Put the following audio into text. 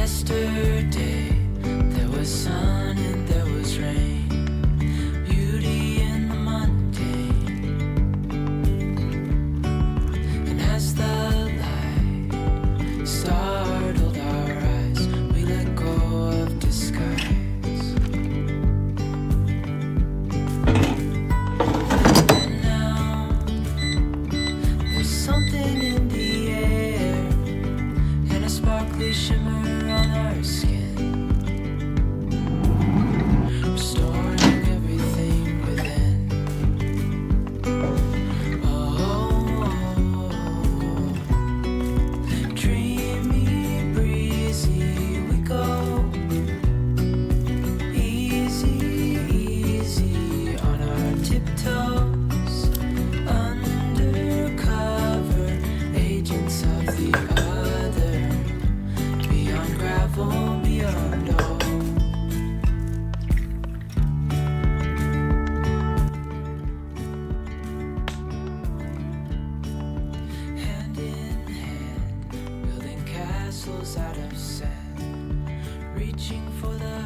Yesterday there was sun and there was rain, beauty in the mundane. And as the light startled our eyes, we let go of disguise. And now there's something in the air and a sparkly shimmer on our skin, restoring everything within. Oh, dreamy, breezy, we go. Easy, easy on our tiptoes, undercover agents of the other, beyond gravel, beyond all. Hand in hand, building castles out of sand, reaching for the